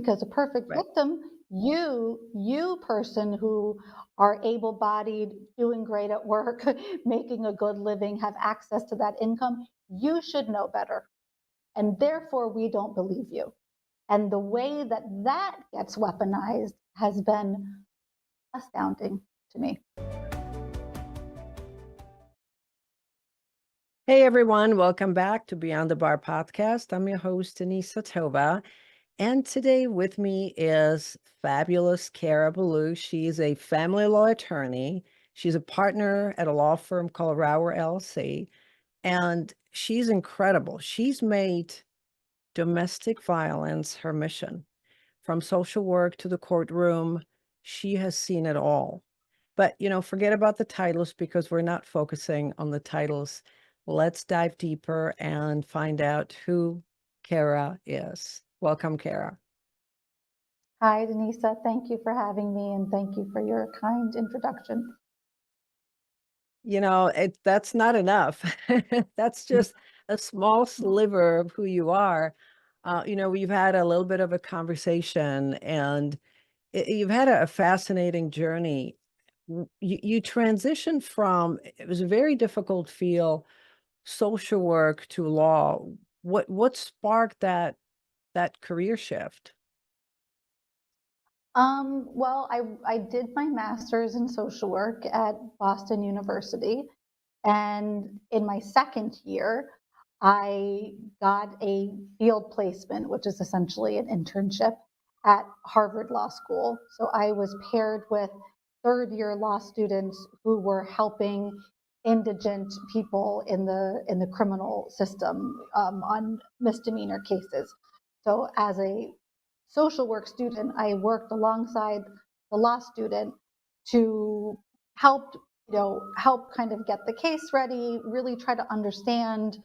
because a perfect Right. victim, you person who are able-bodied, doing great at work, making a good living, have access to that income, you should know better. And therefore, we don't believe you. And the way that that gets weaponized has been astounding to me. Hey everyone, welcome back to Beyond the Bar podcast. I'm your host, Denisa Tova. And today with me is fabulous Kara Bellew. She's a family law attorney. She's a partner at a law firm called Rower LLC. And she's incredible. She's made domestic violence her mission. From social work to the courtroom, she has seen it all. But, forget about the titles because we're not focusing on the titles. Let's dive deeper and find out who Kara is. Welcome, Kara. Hi, Denisa. Thank you for having me, and thank you for your kind introduction. That's not enough. That's just a small sliver of who you are. We've had a little bit of a conversation, and you've had a fascinating journey. You transitioned from, it was a very difficult field, social work to law. What sparked that career shift? Well, I did my master's in social work at Boston University. And in my second year, I got a field placement, which is essentially an internship at Harvard Law School. So I was paired with third year law students who were helping indigent people in the criminal system on misdemeanor cases. So as a social work student, I worked alongside the law student to help help kind of get the case ready, really try to understand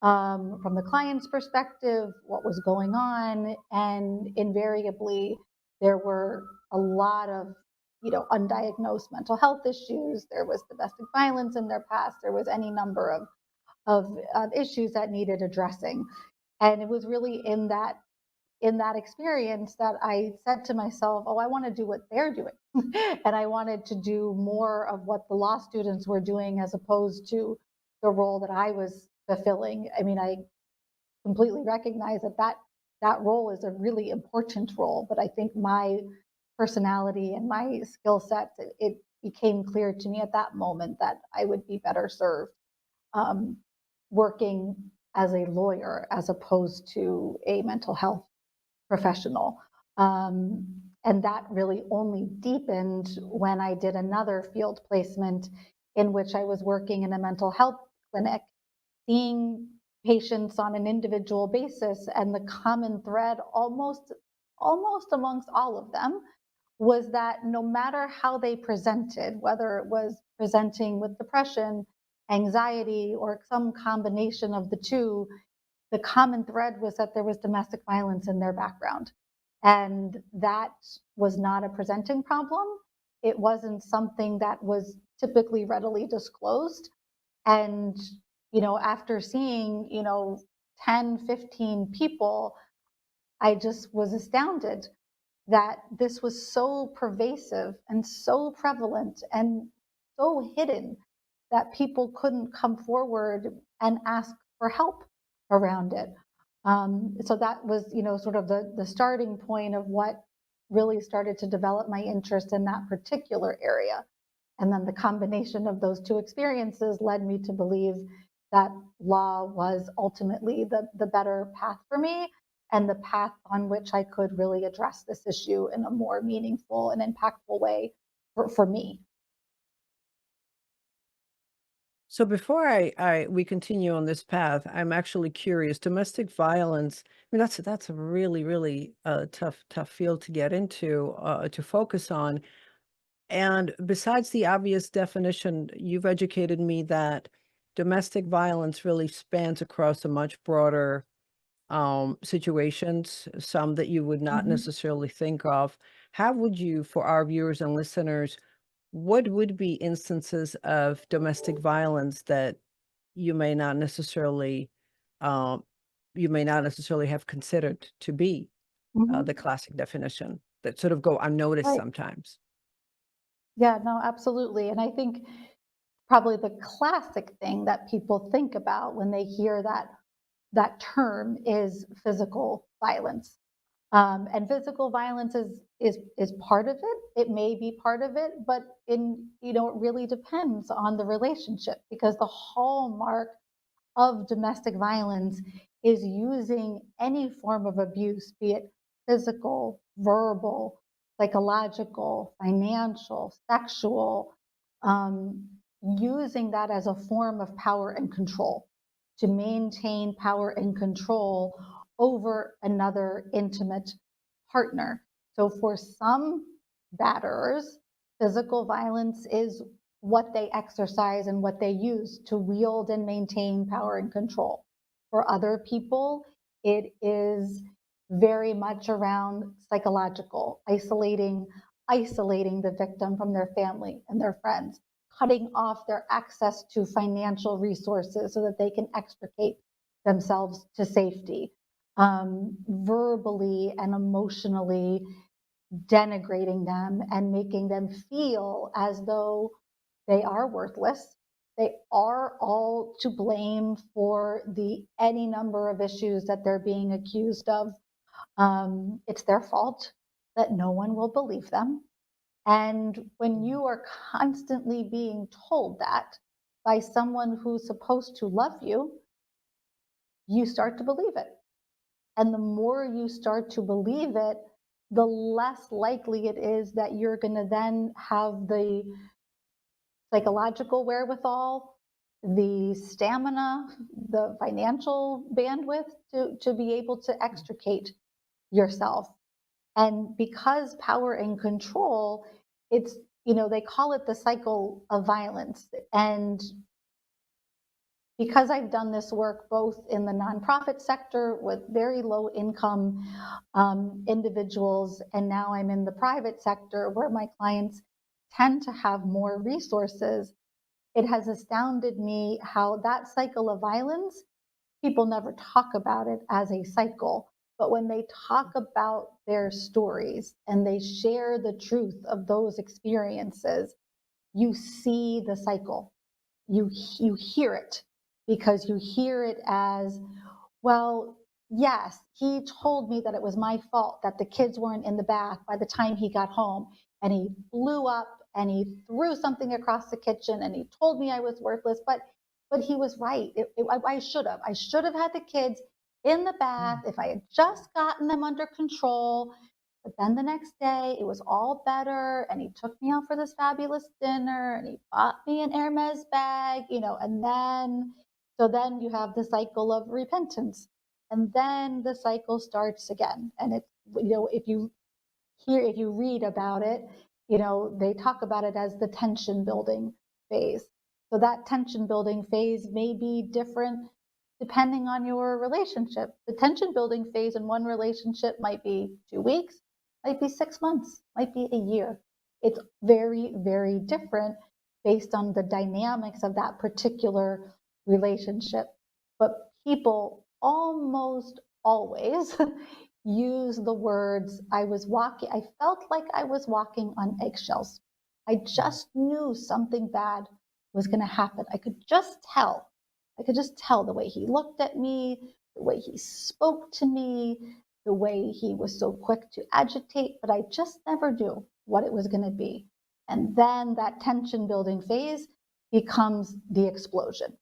from the client's perspective what was going on. And invariably, there were a lot of undiagnosed mental health issues. There was domestic violence in their past. There was any number of issues that needed addressing. And it was really in that experience that I said to myself, oh, I want to do what they're doing. And I wanted to do more of what the law students were doing as opposed to the role that I was fulfilling. I mean, I completely recognize that role is a really important role, but I think my personality and my skill set, it became clear to me at that moment that I would be better served um, working as a lawyer as opposed to a mental health professional. And that really only deepened when I did another field placement in which I was working in a mental health clinic, seeing patients on an individual basis. And the common thread almost amongst all of them was that no matter how they presented, whether it was presenting with depression, anxiety, or some combination of the two, the common thread was that there was domestic violence in their background. And that was not a presenting problem. It wasn't something that was typically readily disclosed. And, after seeing, 10, 15 people, I just was astounded that this was so pervasive and so prevalent and so hidden that people couldn't come forward and ask for help around it. So that was, sort of the starting point of what really started to develop my interest in that particular area. And then the combination of those two experiences led me to believe that law was ultimately the better path for me and the path on which I could really address this issue in a more meaningful and impactful way for me. So before we continue on this path, I'm actually curious. Domestic violence, I mean, that's a really, really tough field to get into, to focus on. And besides the obvious definition, you've educated me that domestic violence really spans across a much broader situations, some that you would not Mhm. necessarily think of. How would you, for our viewers and listeners, what would be instances of domestic violence that you may not necessarily, um, you may not necessarily have considered to be? the classic definition that sort of go unnoticed Right. sometimes. Yeah, no, absolutely. And I think probably the classic thing that people think about when they hear that term is physical violence. And physical violence is part of it. It may be part of it, but it really depends on the relationship, because the hallmark of domestic violence is using any form of abuse, be it physical, verbal, psychological, financial, sexual, um, using that as a form of power and control, to maintain power and control over another intimate partner. So for some batterers, physical violence is what they exercise and what they use to wield and maintain power and control. For other people, it is very much around psychological, isolating the victim from their family and their friends, cutting off their access to financial resources so that they can extricate themselves to safety, verbally and emotionally denigrating them and making them feel as though they are worthless. They are all to blame for the any number of issues that they're being accused of. It's their fault that no one will believe them. And when you are constantly being told that by someone who's supposed to love you, you start to believe it. And the more you start to believe it, the less likely it is that you're going to then have the psychological wherewithal, the stamina, the financial bandwidth to be able to extricate yourself. And because power and control, it's, they call it the cycle of violence. And because I've done this work both in the nonprofit sector with very low income individuals, and now I'm in the private sector where my clients tend to have more resources, it has astounded me how that cycle of violence, people never talk about it as a cycle. But when they talk about their stories and they share the truth of those experiences, you see the cycle. You hear it, because you hear it as, well, yes, he told me that it was my fault that the kids weren't in the bath by the time he got home, and he blew up and he threw something across the kitchen and he told me I was worthless, but he was right. I should have had the kids in the bath if I had just gotten them under control. But then the next day, it was all better, and he took me out for this fabulous dinner, and he bought me an Hermes bag, and then you have the cycle of repentance, and then the cycle starts again. And it's, if you read about it, they talk about it as the tension building phase. So that tension building phase may be different depending on your relationship. The tension building phase in one relationship might be 2 weeks, might be 6 months, might be a year. It's very, very different based on the dynamics of that particular relationship. But people almost always use the words, I felt like I was walking on eggshells. I just knew something bad was going to happen. I could just tell. The way he looked at me, the way he spoke to me, the way he was so quick to agitate, but I just never knew what it was going to be. And then that tension building phase becomes the explosion.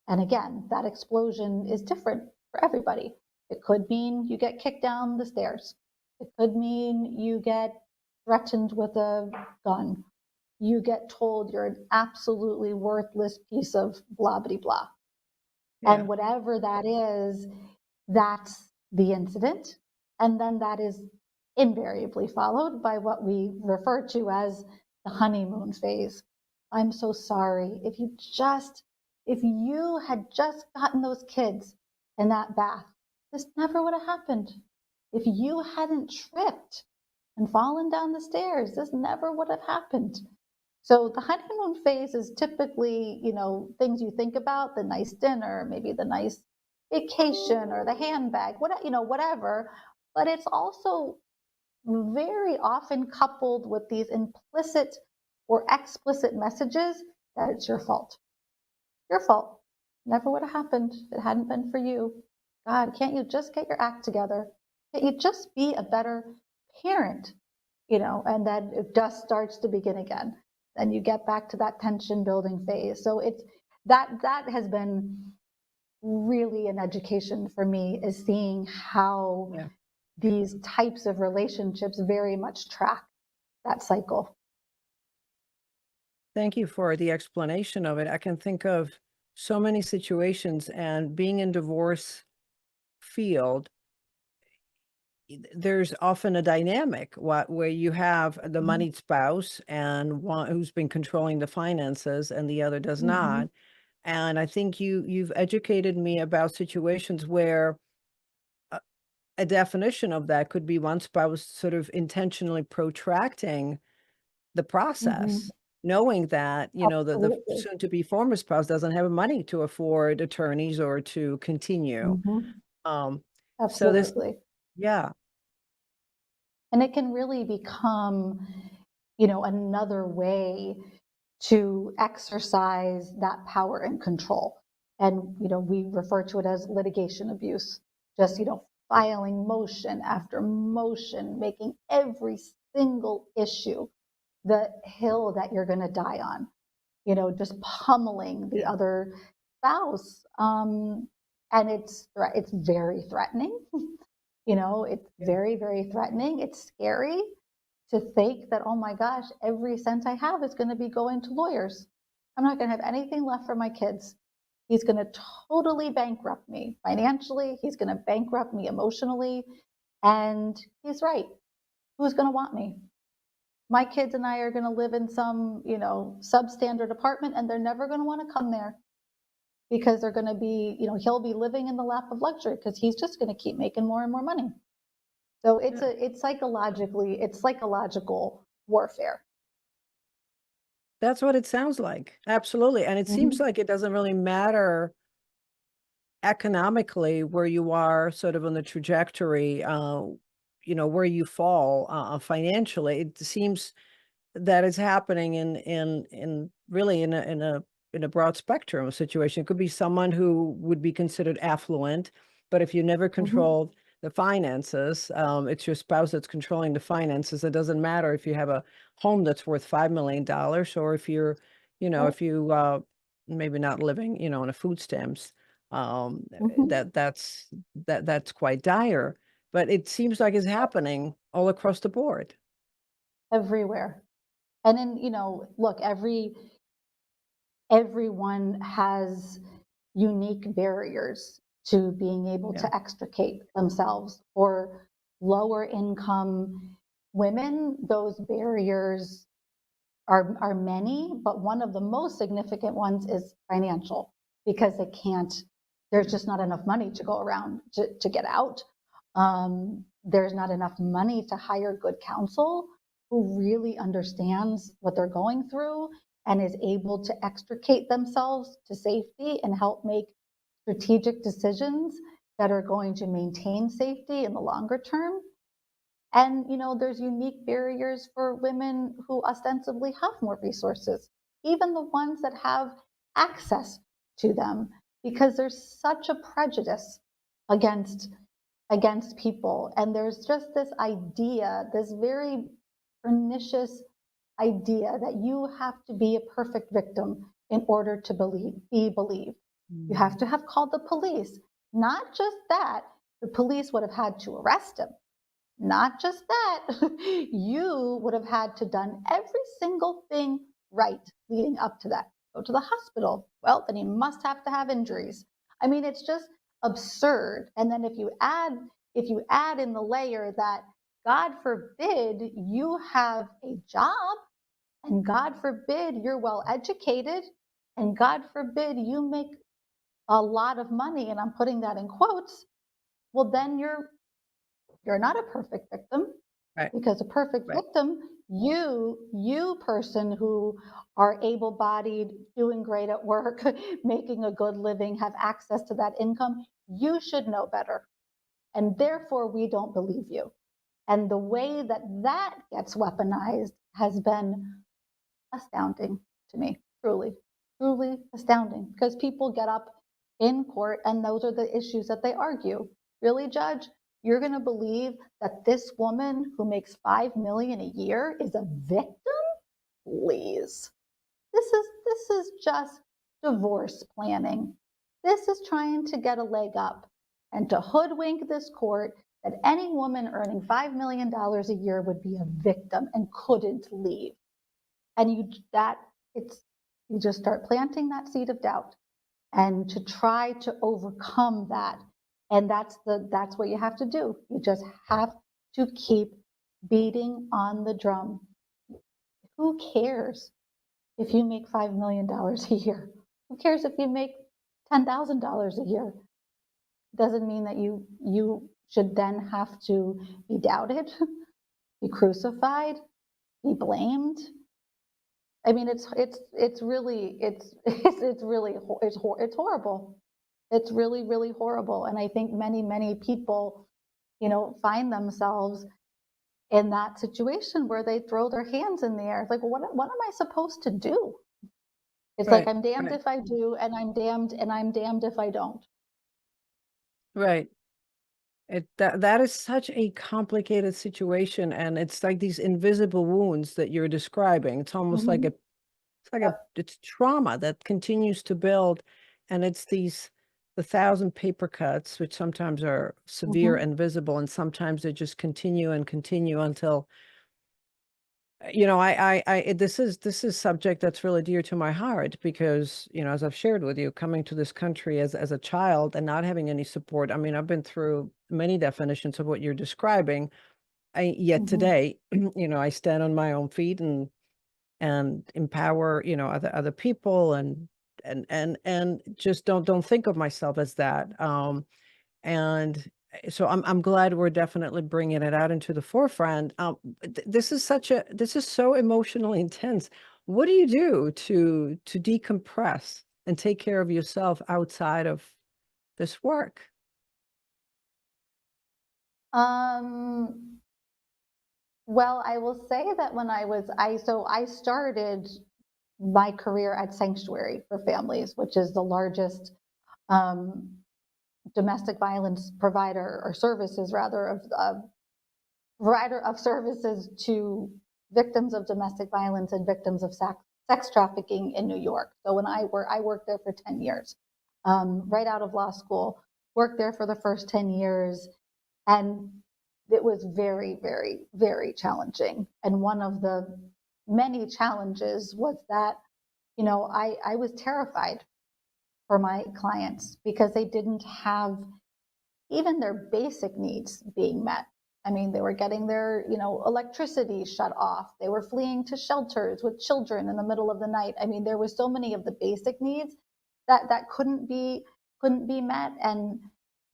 And again, that explosion is different for everybody. It could mean you get kicked down the stairs. It could mean you get threatened with a gun. You get told you're an absolutely worthless piece of blah, blah, blah. Yeah. And whatever that is, that's the incident. And then that is invariably followed by what we refer to as the honeymoon phase. I'm so sorry. If you had just gotten those kids in that bath, this never would have happened. If you hadn't tripped and fallen down the stairs, this never would have happened. So the honeymoon phase is typically, things you think about, the nice dinner, maybe the nice vacation or the handbag, whatever. but it's also very often coupled with these implicit or explicit messages that it's your fault. Your fault. Never would have happened if it hadn't been for you. God, can't you just get your act together? Can't you just be a better parent? And then it just starts to begin again. Then you get back to that tension building phase. So it's that has been really an education for me, is seeing how Yeah. these types of relationships very much track that cycle. Thank you for the explanation of it. I can think of so many situations, and being in divorce field, there's often a dynamic where you have the Mhm. moneyed spouse and one who's been controlling the finances and the other does Mhm. not. And I think you've educated me about situations where a, a definition of that could be one spouse sort of intentionally protracting the Mhm. process, knowing that, the Absolutely. soon to be former spouse doesn't have money to afford attorneys or to continue. Mhm. Um, so this, Absolutely. yeah, And it can really become, another way to exercise that power and control. And, we refer to it as litigation abuse, just, filing motion after motion, making every single issue the hill that you're going to die on, just pummeling the yeah, other spouse. And it's very threatening. It's yeah. very, very threatening. It's scary to think that, oh my gosh, every cent I have is going to be going to lawyers. I'm not going to have anything left for my kids. He's going to totally bankrupt me financially. He's going to bankrupt me emotionally. And he's right. Who's going to want me? My kids and I are going to live in some, substandard apartment, and they're never going to want to come there because they're going to be, he'll be living in the lap of luxury because he's just going to keep making more and more money. So Yeah. it's psychological warfare. That's what it sounds like. Absolutely. And it seems Mhm. like it doesn't really matter economically where you are sort of on the trajectory, where you fall financially. It seems that is happening in really in a broad spectrum of situation. It could be someone who would be considered affluent, but if you never Mhm. controlled the finances, it's your spouse that's controlling the finances. It doesn't matter if you have a home that's worth $5 million, or if you're, Right. if you maybe not living, on a food stamps. Mhm. That's quite dire. But it seems like it's happening all across the board. Everywhere. And then, look, everyone has unique barriers to being able Yeah. to extricate themselves. For lower income women, those barriers are many, but one of the most significant ones is financial, because there's just not enough money to go around to get out. There's not enough money to hire good counsel who really understands what they're going through and is able to extricate themselves to safety and help make strategic decisions that are going to maintain safety in the longer term. And there's unique barriers for women who ostensibly have more resources, even the ones that have access to them, because there's such a prejudice against people. And there's just this idea, this very pernicious idea, that you have to be a perfect victim in order to be believed. You have Mm. to have called the police. Not just that, the police would have had to arrest him. Not just that, you would have had to done every single thing right leading up to that. Go to the hospital. Well, then you must have to have injuries. I mean, it's just absurd. And then if you add in the layer that, God forbid you have a job, and God forbid you're well educated, and God forbid you make a lot of money, and I'm putting that in quotes, well, then you're not a perfect victim, Right, because a perfect right. victim, you person who are able-bodied, doing great at work, making a good living, have access to that income, you should know better. and therefore we don't believe you. And the way that that gets weaponized has been astounding to me, truly, truly astounding, because people get up in court and those are the issues that they argue. Really, judge, you're going to believe that this woman who makes $5 million a year is a victim? Please. This is just divorce planning. This is trying to get a leg up and to hoodwink this court that any woman earning $5 million a year would be a victim and couldn't leave. And you just start planting that seed of doubt and to try to overcome that. And that's what you have to do. You just have to keep beating on the drum. Who cares if you make $5 million a year? Who cares if you make $10,000 a year? Doesn't mean that you should then have to be doubted, be crucified, be blamed. I mean, it's really horrible. It's really, really horrible. And I think many people, find themselves in that situation where they throw their hands in the air. It's like, what am I supposed to do? It's like, I'm damned if I do, and I'm damned if I don't. Right. That is such a complicated situation, and it's like these invisible wounds that you're describing. It's almost like Mhm. it's trauma that continues to build, and it's the thousand paper cuts, which sometimes are severe Mhm. and visible, and sometimes they just continue and continue until this is subject that's really dear to my heart because, as I've shared with you, coming to this country as a child and not having any support. I mean, I've been through many definitions of what you're describing. Yet Mhm. today, I stand on my own feet and empower, other people and just don't think of myself as that. And so I'm glad we're definitely bringing it out into the forefront. This is so emotionally intense. What do you do to decompress and take care of yourself outside of this work? Um, well, I will say that when I started my career at Sanctuary for Families, which is the largest um, domestic violence provider or services rather of provider of services to victims of domestic violence and victims of sex trafficking in New York. So when I worked there for 10 years, right out of law school, worked there for the first 10 years. And it was very, very, very challenging. And one of the many challenges was that, I was terrified for my clients because they didn't have even their basic needs being met. I mean, they were getting their, electricity shut off. They were fleeing to shelters with children in the middle of the night. I mean, there were so many of the basic needs that couldn't be met, and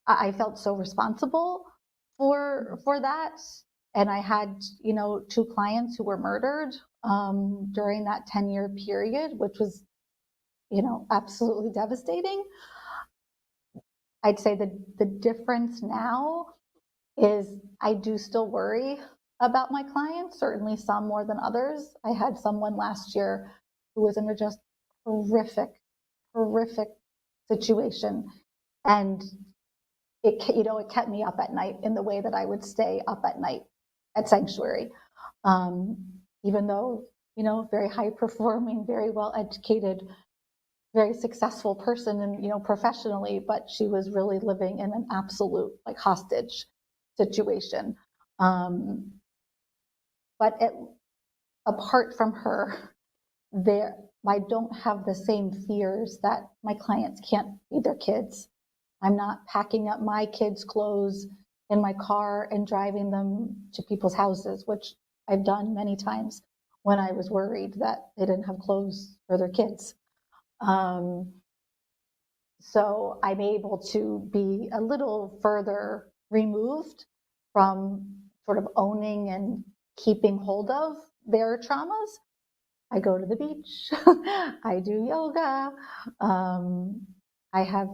I felt so responsible for that. And I had, two clients who were murdered during that 10-year period, which was, absolutely devastating. I'd say the difference now is I do still worry about my clients, certainly some more than others. I had someone last year who was in a just horrific, horrific situation. And it kept me up at night in the way that I would stay up at night at Sanctuary. Even though, very high performing, very well educated, very successful person and, professionally, but she was really living in an absolute like hostage situation. Um, but apart from her, there, I don't have the same fears that my clients can't feed their kids. I'm not packing up my kids' clothes in my car and driving them to people's houses, which I've done many times when I was worried that they didn't have clothes for their kids. Um, so I'm able to be a little further removed from sort of owning and keeping hold of their traumas. I go to the beach, I do yoga, I have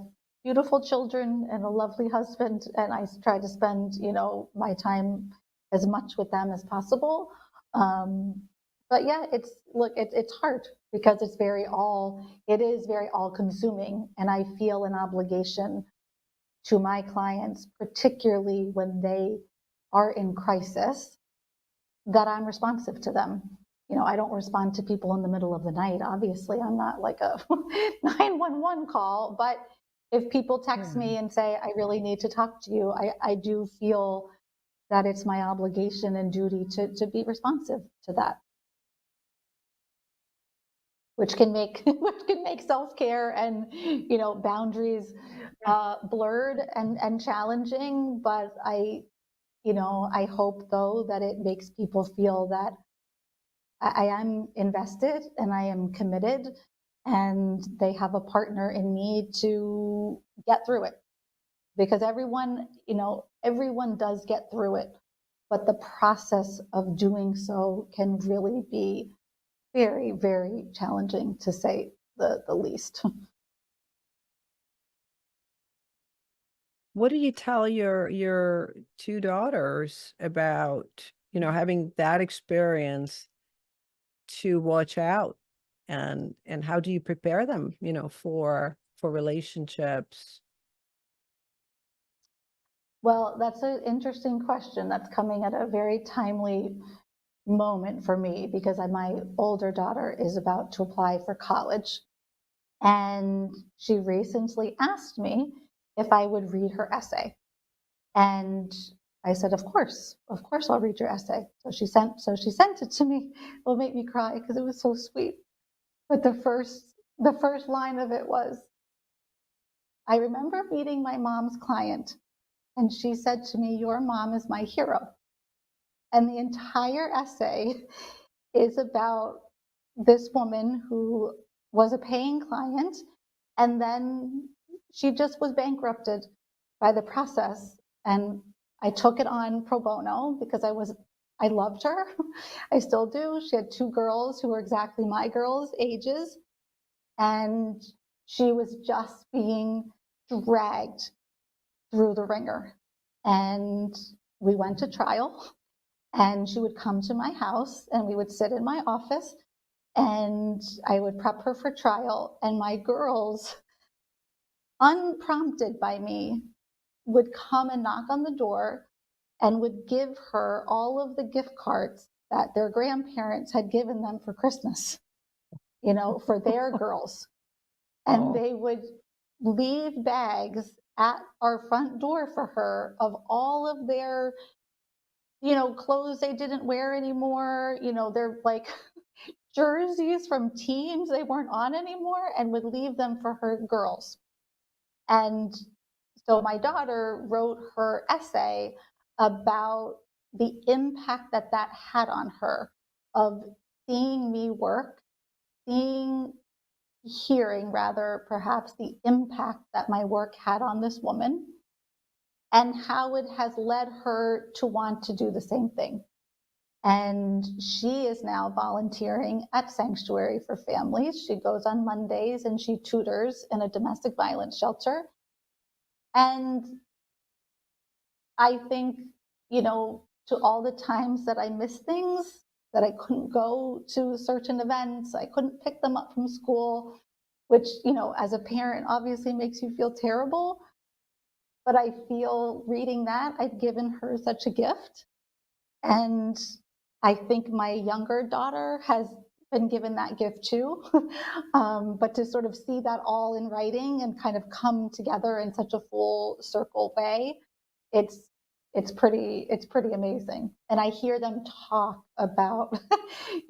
beautiful children and a lovely husband, and I try to spend, my time as much with them as possible. But yeah, it's hard because it is very all consuming, and I feel an obligation to my clients, particularly when they are in crisis, that I'm responsive to them. I don't respond to people in the middle of the night. Obviously, I'm not like a 911 call, but if people text me and say, I really need to talk to you, I do feel that it's my obligation and duty to be responsive to that, which can make self-care and boundaries blurred and challenging. But I hope though that it makes people feel that I am invested and I am committed, and they have a partner in me to get through it, because everyone does get through it, but the process of doing so can really be very, very challenging, to say the least. What do you tell your two daughters about, having that experience to watch out, and how do you prepare them, for relationships? Well, that's an interesting question that's coming at a very timely moment for me, because my older daughter is about to apply for college, and she recently asked me if I would read her essay. And I said, of course, I'll read your essay. So she sent it to me. It'll make me cry because it was so sweet. But the first line of it was, I remember meeting my mom's client, and she said to me, your mom is my hero. And the entire essay is about this woman who was a paying client, and then she just was bankrupted by the process. And I took it on pro bono because I loved her. I still do. She had two girls who were exactly my girls' ages, and she was just being dragged through the ringer. And we went to trial, and she would come to my house, and we would sit in my office, and I would prep her for trial. And my girls, unprompted by me, would come and knock on the door and would give her all of the gift cards that their grandparents had given them for Christmas, for their girls. And they would leave bags at our front door for her of all of their, clothes they didn't wear anymore, they're like jerseys from teams they weren't on anymore, and would leave them for her girls. And so my daughter wrote her essay about the impact that had on her, of seeing me work, hearing rather, perhaps, the impact that my work had on this woman, and how it has led her to want to do the same thing. And she is now volunteering at Sanctuary for Families. She goes on Mondays and she tutors in a domestic violence shelter. And I think, to all the times that I missed things, that I couldn't go to certain events, I couldn't pick them up from school, which, as a parent, obviously makes you feel terrible. But I feel, reading that, I've given her such a gift. And I think my younger daughter has been given that gift too. But to sort of see that all in writing and kind of come together in such a full circle way, it's it's pretty amazing. And I hear them talk about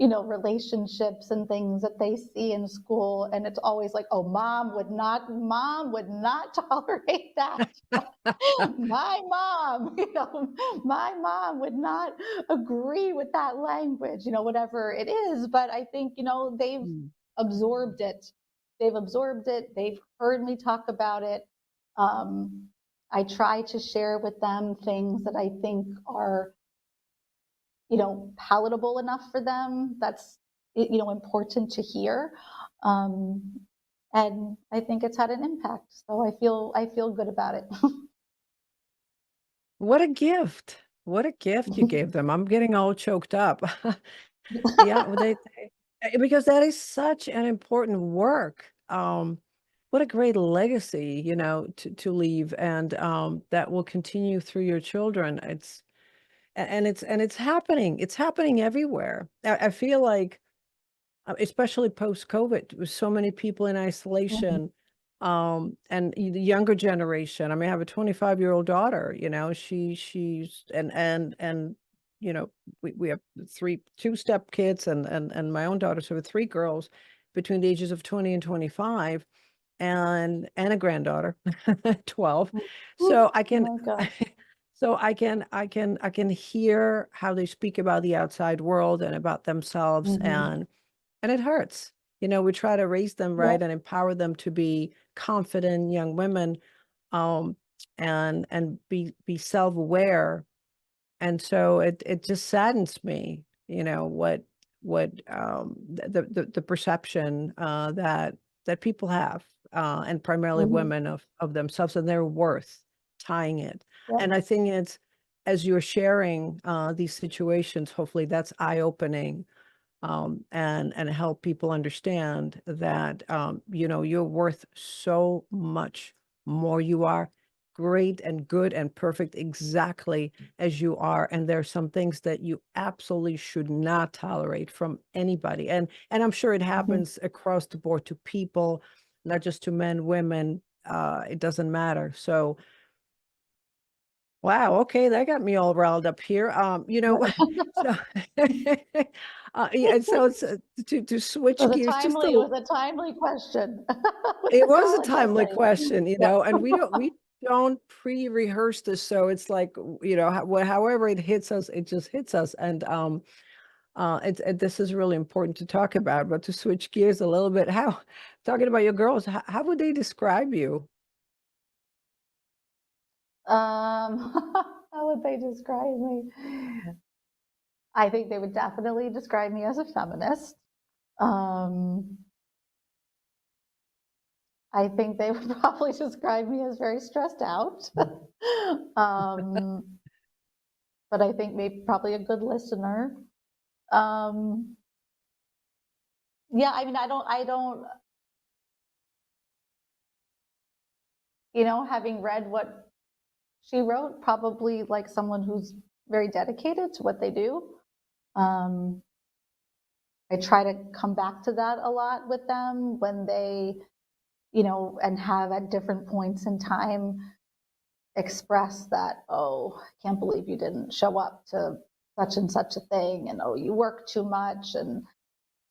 relationships and things that they see in school, and it's always like, oh, mom would not tolerate that. my mom you know my mom would not agree with that language, whatever it is. But I think, absorbed it they've heard me talk about it. um, I try to share with them things that I think are, palatable enough for them, that's important to hear. um, And I think it's had an impact. So I feel good about it. What a gift. What a gift you gave them. I'm getting all choked up. Yeah, well, because that is such an important work. What a great legacy, to leave, and that will continue through your children. And it's happening. It's happening everywhere. I feel like, especially post-COVID, with so many people in Mhm, isolation, and the younger generation. I mean, I have a 25-year-old daughter, she's and we have two step kids and my own daughter, so with three girls between the ages of 20 and 25, and a granddaughter, 12. mhm. So I Oh can my gosh. I can hear how they speak about the outside world and about themselves, Mhm. and it hurts. We try to raise them right Yep. and empower them to be confident young women, um, and be self-aware. And so it just saddens me, the perception that people have, and primarily Mhm. women of themselves and their worth, tying it. And Yep. I think it's, as you're sharing these situations, hopefully that's eye-opening, and help people understand that, you're worth so much more. You are great and good and perfect exactly as you are, and there are some things that you absolutely should not tolerate from anybody. And I'm sure it Mhm. happens across the board to people, not just to men, women. It doesn't matter. So, wow, okay, that got me all riled up here. So yeah, so it's, to It switch was a gears just a timely, it little. was a timely question with It the was a college timely essay. question, Yep. and we don't pre-rehearse this, so it's like, however it hits us, it just hits us, and this is really important to talk about. But to switch gears a little bit, how talking about your girls, how would they describe you? How would they describe me? I think they would definitely describe me as a feminist. Um, I think they would probably describe me as very stressed out. um, but I think maybe probably a good listener. Um, yeah, I mean, having read what she wrote, probably like someone who's very dedicated to what they do. Um, I try to come back to that a lot with them when they, and have at different points in time express that, oh, I can't believe you didn't show up to such and such a thing, and oh, you work too much, and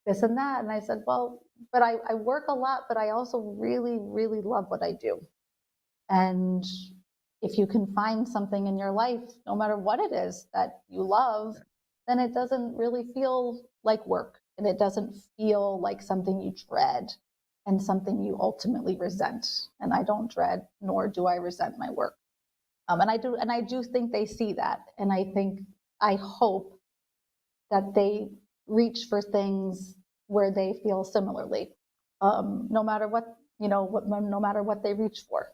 this and that. And I said, well, but I work a lot, but I also really, really love what I do. And if you can find something in your life, no matter what it is that you love, then it doesn't really feel like work, and it doesn't feel like something you dread and something you ultimately resent. And I don't dread, nor do I resent my work. And I do think they see that. And I hope that they reach for things where they feel similarly, no matter what, no matter what they reach for,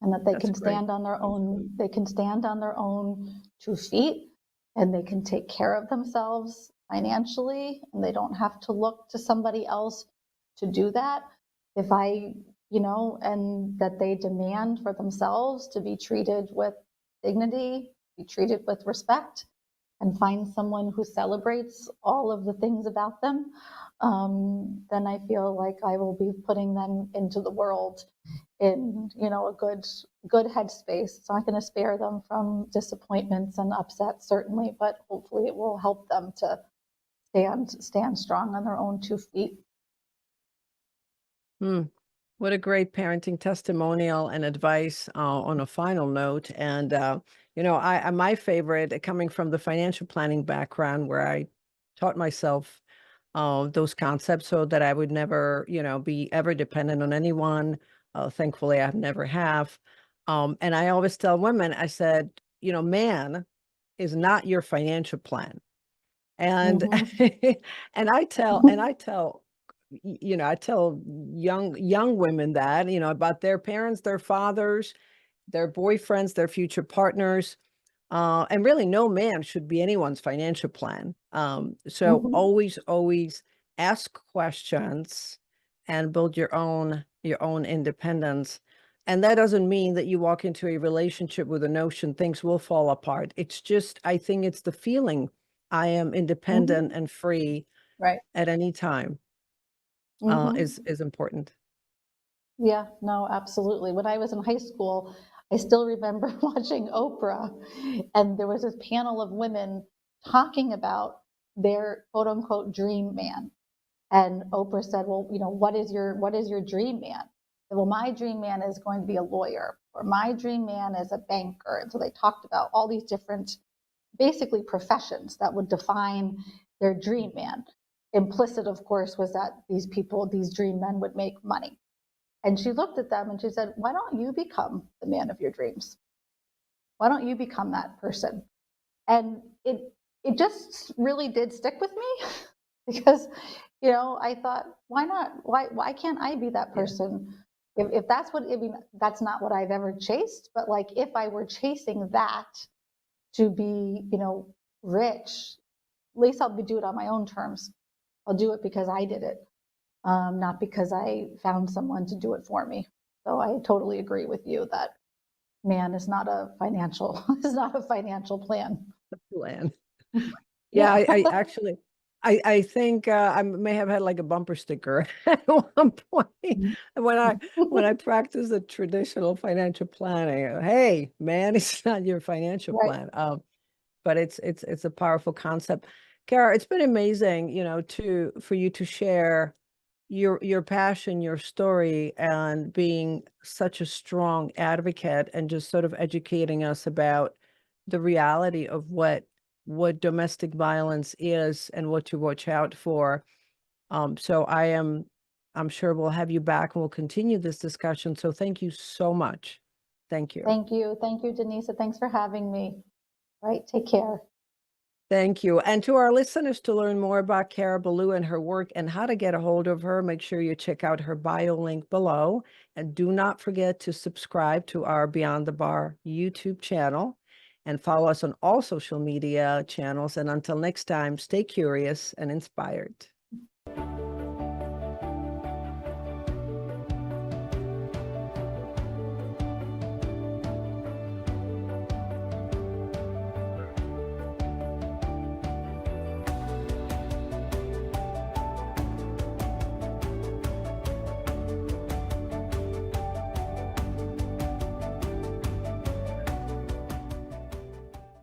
and that That's great. they can stand on their own 2 feet, and they can take care of themselves financially, and they don't have to look to somebody else to do that. If I, and that they demand for themselves to be treated with dignity, be treated with respect, and find someone who celebrates all of the things about them, then I feel like I will be putting them into the world in, a good headspace. It's not going to spare them from disappointments and upsets, certainly, but hopefully it will help them to stand strong on their own 2 feet. Hmm. What a great parenting testimonial and advice, on a final note. And, my favorite, coming from the financial planning background where I taught myself those concepts so that I would never, be ever dependent on anyone. Thankfully, I never have. And I always tell women, I said, man is not your financial plan. And Mm-hmm. and I tell I tell young women that, about their parents, their fathers, their boyfriends, their future partners. And really no man should be anyone's financial plan. So Mhm. always ask questions and build your own independence. And that doesn't mean that you walk into a relationship with a notion things will fall apart. It's just, I think it's the feeling I am independent Mhm. and free Right. at any time Mhm. is important. Yeah, no, absolutely. When I was in high school, I still remember watching Oprah, and there was this panel of women talking about their quote unquote dream man. And Oprah said, "Well, what is your dream man?" Well, my dream man is going to be a lawyer, or my dream man is a banker. And so they talked about all these different, basically, professions that would define their dream man. Implicit, of course, was that these people, these dream men, would make money. And she looked at them and she said, "Why don't you become the man of your dreams? Why don't you become that person?" And it just really did stick with me because I thought, why not? Why can't I be that Yeah. person? If that's what I mean, that's not what I've ever chased. But like, if I were chasing that to be, rich, at least I'll do it on my own terms. I'll do it because I did it, not because I found someone to do it for me. So I totally agree with you that man is not a financial is not a financial plan. Plan. Yeah, Yeah. I actually, I think I may have had like a bumper sticker at one point when I practiced the traditional financial planning. Hey, man, it's not your financial Right. plan. But it's a powerful concept. Kara, it's been amazing, for you to share your passion, your story, and being such a strong advocate and just sort of educating us about the reality of what domestic violence is and what to watch out for. So I'm sure we'll have you back and we'll continue this discussion. So thank you so much. Thank you. Thank you. Thank you, Denisa. Thanks for having me. Right. Take care. Thank you. And to our listeners, to learn more about Kara Bellew and her work and how to get a hold of her, make sure you check out her bio link below. And do not forget to subscribe to our Beyond the Bar YouTube channel and follow us on all social media channels. And until next time, stay curious and inspired.